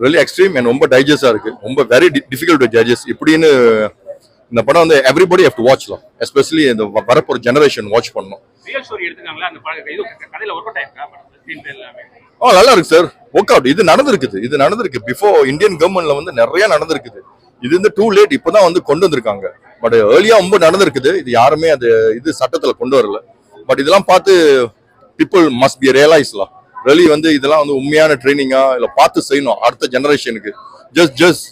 Really extreme and ரொம்ப டைஜஸ்டா இருக்கு. ரொம்ப வெரி டிஃபிகல்ட் டு ஜட்ஜஸ் இப்படின்னு இந்த படம் வந்து எவ்ரிபடி ஹேவ் டு வாட்ச்லாம். எஸ்பெஷலி இந்த வரப்போற ஜெனரேஷன் வாட்ச் பண்ணணும். நல்லா இருக்கு சார். ஒர்க் அவுட் இது நடந்திருக்கு பிஃபோர் இந்தியன் கவர்மெண்ட்ல வந்து நிறைய நடந்திருக்குது. இது வந்து டூ லேட் இப்பதான் வந்து கொண்டு வந்திருக்காங்க. பட் ஏர்லியா ரொம்ப நடந்திருக்குது. இது யாருமே அது இது சட்டத்துல கொண்டு வரல. பட் இதெல்லாம் பார்த்து பீப்புள் மஸ்ட் பி ரியலைஸ்லாம். ரியலி வந்து இதெல்லாம் வந்து உண்மையான ட்ரைனிங்கா இல்ல பார்த்து செய்யணும் அடுத்த ஜெனரேஷனுக்கு. just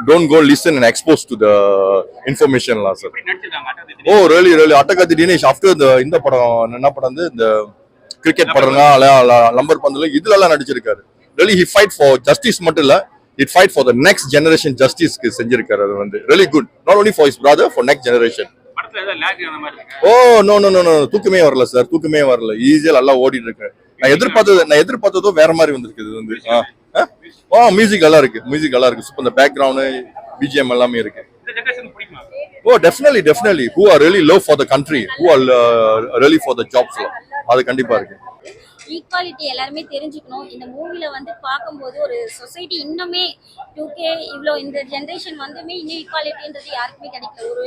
don't go listen and expose to the information lah sir. Oh really Atakathi Dinesh after the இந்த படம் என்ன படம் வந்து இந்த கிரிக்கெட் படம்னா லம்பர் பந்துல இதுல எல்லாம் நடிச்சிருக்காரு. really he fight for justice மட்டும் இல்ல, it fight for the next generation justice க்கு செஞ்சிருக்காரு. அது வந்து really good, not only for his brother, for next generation. Oh no தூக்கமே வரல சார், தூக்கமே வரல. ஈஸியா நல்லா ஓடிட்டு இருக்கு. நான் எதிர்பார்த்ததோ வேற மாதிரி வந்திருக்கு. இது வந்து மியூசிக் நல்லா இருக்கு சூப்பர். இந்த பேக்ரவுண்ட் பிஜிஎம் எல்லாமே இருக்கு. definitely who are really love for the country, who are really for the jobs, அது கண்டிப்பா இருக்கு. ஈக்குவாலிட்டி எல்லாருமே தெரிஞ்சுக்கணும். இந்த மூவில வந்து பார்க்கும்போது ஒரு சொசைட்டி இன்னுமே 2K இவ்வளோ இந்த ஜென்ரேஷன் வந்துமே இன்னும் ஈக்குவாலிட்டின்றது யாருக்குமே கிடைக்கல. ஒரு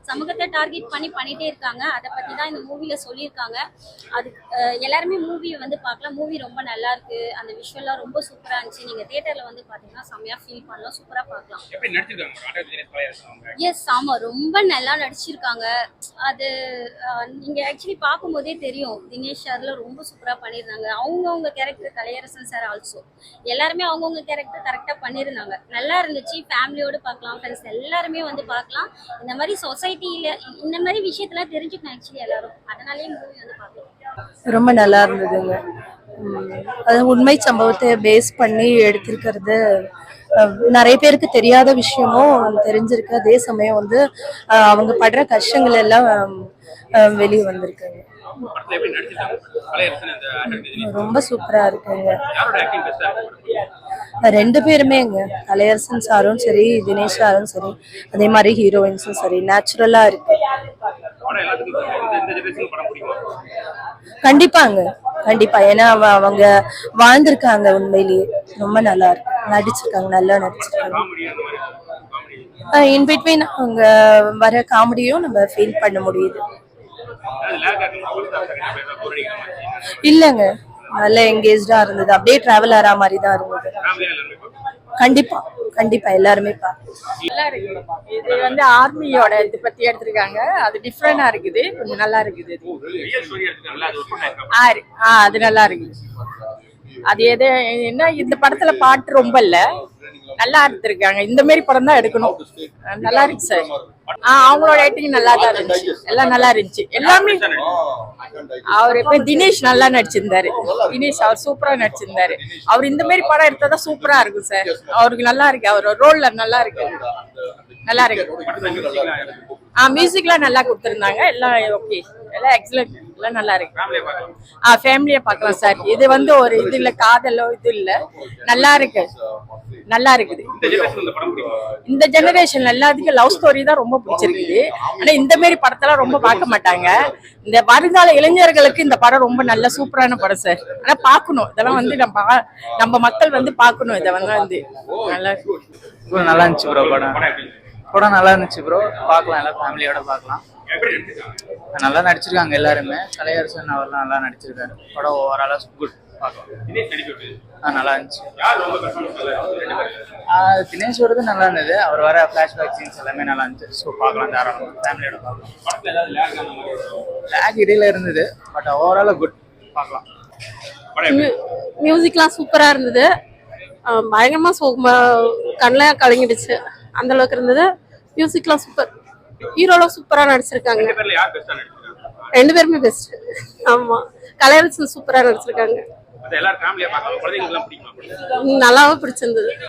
சமூகத்தை டார்கெட் பண்ணிட்டே இருக்காங்க. அதை பற்றி தான் இந்த மூவியில் சொல்லியிருக்காங்க. அது எல்லாருமே மூவியை வந்து பார்க்கலாம். மூவி ரொம்ப நல்லா இருக்கு. அந்த விஷுவல்லாம் ரொம்ப சூப்பராக இருந்துச்சு. நீங்கள் தியேட்டரில் வந்து பார்த்தீங்கன்னா செம்மையாக ஃபீல் பண்ணலாம், சூப்பராக பார்க்கலாம். எஸ் ஆமாம், ரொம்ப நல்லா நடிச்சிருக்காங்க. அது நீங்கள் ஆக்சுவலி பார்க்கும்போதே தெரியும். தினேஷ் அதில் ரொம்ப சூப்பராக பண்ணியிருந்தாங்க. அவங்கவுங்க கேரக்டர், கலையரசன் சார் ஆல்சோ எல்லாருமே அவங்கவுங்க கேரக்டர் கரெக்டாக பண்ணியிருந்தாங்க. நல்லா இருந்துச்சு. ஃபேமிலியோடு பார்க்கலாம், ஃப்ரெண்ட்ஸ் எல்லாருமே வந்து பார்க்கலாம். இந்த மாதிரி சொசைட்டியில் இந்த மாதிரி விஷயத்தெல்லாம் தெரிஞ்சுக்கணும் ஆக்சுவலி எல்லாரும். அதனாலேயே மூவி வந்து பார்க்கலாம். ரொம்ப நல்லா இருந்ததுங்க. அது உண்மை சம்பவத்தை பேஸ் பண்ணி எடுத்திருக்கிறது. நிறைய பேருக்கு தெரியாத விஷயமும் தெரிஞ்சிருக்கு. அதே சமயம் வந்து அவங்க படுற கஷ்டங்கள் எல்லாம் வெளியே வந்திருக்குங்க. ரொம்ப சூப்பரா இருக்குங்க. ரெண்டு பேருமேங்க, கலையரசன் சாரும் சரி, தினேஷ் சாரும் சரி, அதே மாதிரி ஹீரோயின்ஸும் சரி, நேச்சுரலா இருக்கு. கண்டிப்பா ஏன்னா அவங்க வாழ்ந்திருக்காங்க. உண்மையிலேயே ரொம்ப நல்லா இருக்கு. நல்லா நடிச்சிருக்காங்க. இன் பிட்வீன் அவங்க வர காமெடியும் நம்ம ஃபீல் பண்ண முடியுது. இல்லங்க, நல்ல எங்கேஜ்டா இருந்தது. அப்படியே டிராவல் ஆற மாதிரி தான் இருந்தது. கண்டிப்பா எல்லாருமே இது வந்து ஆர்மியோட இது பத்தி எடுத்திருக்காங்க. அது டிஃப்ரெண்டா இருக்குது, கொஞ்சம் நல்லா இருக்குது. அது நல்லா இருக்குது. அது என்ன இந்த படத்துல பாட்டு ரொம்ப இல்ல, நல்லா எடுத்திருக்காங்க. இந்த மாதிரி படம் தான் எடுக்கணும். நல்லா இருக்கு சார். அவங்களோட ஆக்டிங் நல்லா தான் இருந்துச்சு. எல்லாம் நல்லா இருந்துச்சு. எல்லாமே அவர் எப்ப தினேஷ் நல்லா நடிச்சிருந்தாரு. தினேஷ் அவர் சூப்பரா நடிச்சிருந்தாரு. அவர் இந்த மாதிரி படம் எடுத்தா சூப்பரா இருக்கும் சார். அவருக்கு நல்லா இருக்கு. அவர் ரோல்ல நல்லா இருக்கு. மியூசிக்லாம் நல்லா கொடுத்துருந்தாங்க. எல்லாம் ஓகே, எல்லாம் எக்ஸலன்ட், எல்லாம் நல்லா இருக்கு. ஃபேமிலியா பார்க்கலாம் சார். இது வந்து ஒரு இது இல்ல, காதலோ இது இல்ல, நல்லா இருக்குது. இந்த ஜெனரேஷன் எல்லாத்துக்கும் லவ் ஸ்டோரி தான் ரொம்ப பிடிச்சிருக்குது. ஆனா இந்த மாதிரி படத்தெல்லாம் ரொம்ப பார்க்க மாட்டாங்க. இந்த வருங்கால இளைஞர்களுக்கு இந்த படம் ரொம்ப நல்ல சூப்பரான படம் சார். ஆனா பார்க்கணும். இதெல்லாம் வந்து நம்ம மக்கள் வந்து பார்க்கணும். இதை வந்து நல்லா இருந்துச்சு ப்ரோ. படம் நல்லா இருந்துச்சு ப்ரோ. பார்க்கலாம், எல்லாம் ஃபேமிலியோட பார்க்கலாம். நல்லா நடிச்சிருக்காங்க எல்லாருமே. கலையரசன் அவர்லாம் நல்லா நடிச்சிருக்காரு. படம் ஓவராலா குட், பார்க்கலாம். நல்லா இருந்துச்சு. தினேஷோடது நல்லா இருந்தது. அவர் வர ஃபிளாஷ்பேக் சீன்ஸ் எல்லாமே நல்லா இருந்துச்சு. ஸோ பார்க்கலாம், தாராளமாக ஃபேமிலியோட பார்க்கலாம். லேக் இடையில இருந்தது, பட் ஓவராலா குட், பார்க்கலாம். மியூசிக்லாம் சூப்பராக இருந்தது. பயங்கரமாக கண்ணில் கலங்கிடுச்சு. அந்த அளவுக்கு இருந்தது. மியூசிக்லாம் சூப்பர். ஹீரோலாம் சூப்பராக நடிச்சிருக்காங்க. ரெண்டு பேருமே பெஸ்ட். ஆமா, கலையரசன் சூப்பராக நடிச்சிருக்காங்க. நல்லாவே பிடிச்சிருந்தது.